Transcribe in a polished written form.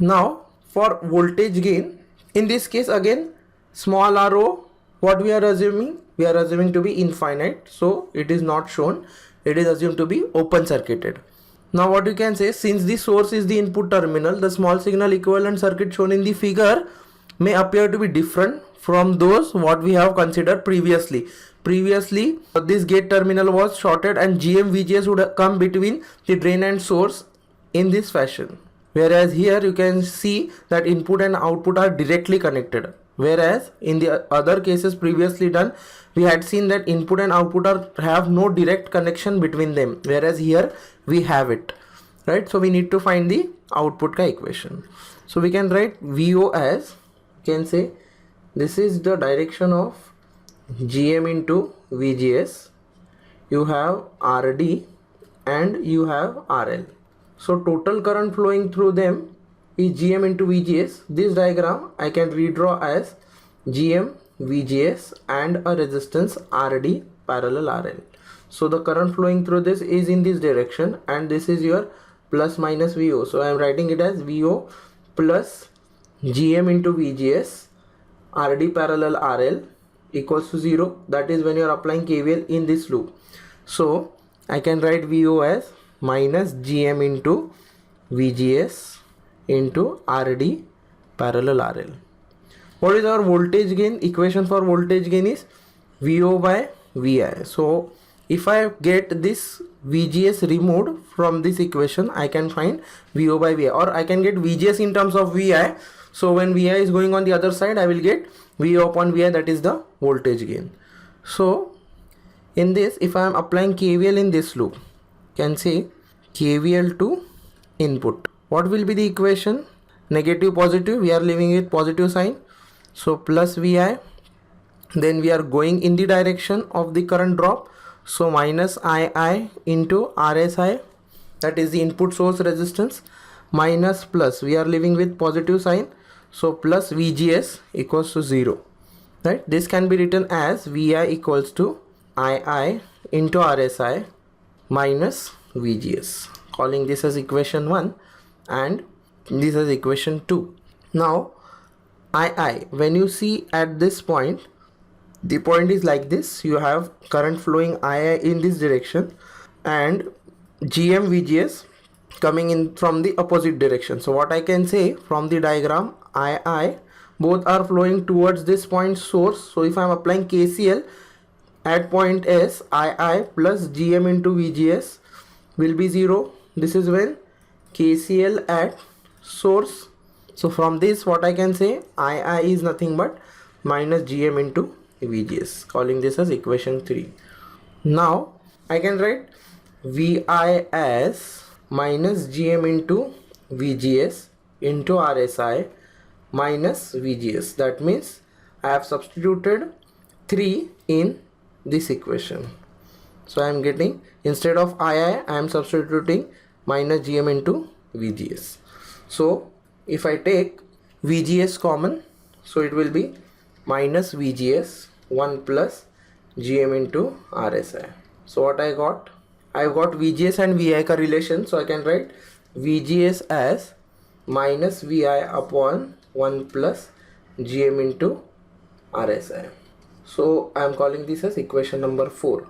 Now for voltage gain, in this case again small RO, what we are assuming? We are assuming to be infinite, so it is not shown. It is assumed to be open circuited. Now what you can say, since the source is the input terminal, the small signal equivalent circuit shown in the figure may appear to be different from those what we have considered previously. Previously this gate terminal was shorted and GM VGS would come between the drain and source in this fashion, whereas here you can see that input and output are directly connected, whereas in the other cases previously done we had seen that input and output have no direct connection between them, whereas here we have it, right? So we need to find the output ka equation. So we can write VO as, you can say this is the direction of GM into VGS, you have RD and you have RL. So total current flowing through them is GM into VGS. This diagram I can redraw as GM VGS and a resistance RD parallel RL. So the current flowing through this is in this direction and this is your plus minus VO. So I am writing it as VO plus GM into VGS RD parallel RL equals to 0. That is when you are applying KVL in this loop. So I can write VO as minus GM into VGS into RD parallel RL. What is our voltage gain? Equation for voltage gain is VO by VI. So if I get this VGS removed from this equation, I can find VO by VI, or I can get VGS in terms of VI. So when VI is going on the other side, I will get VO upon VI, that is the voltage gain. So in this, if I am applying KVL in this loop, can say KVL to input. What will be the equation? Negative positive, we are leaving with positive sign. So plus VI, then we are going in the direction of the current drop. So minus II into RSI, that is the input source resistance, minus plus, we are leaving with positive sign. So plus VGS equals to 0. Right? This can be written as VI equals to II into RSI minus VGS, calling this as equation 1 and this as equation 2. Now II, when you see at this point, the point is like this, you have current flowing II in this direction and GM VGS coming in from the opposite direction. So what I can say from the diagram, II, both are flowing towards this point source. So if I am applying KCL at point S, II plus GM into VGS will be 0. This is when KCL at source. So from this what I can say, II is nothing but minus GM into VGS, calling this as equation 3. Now I can write VI as minus GM into VGS into RSI minus VGS. That means I have substituted 3 in this equation. So I am getting, instead of II, I am substituting minus GM into VGS. So if I take VGS common, so it will be minus VGS 1 plus GM into RSI. So what I got? I got VGS and VI ka relation. So I can write VGS as minus VI upon 1 plus GM into RSI. So I am calling this as equation number 4.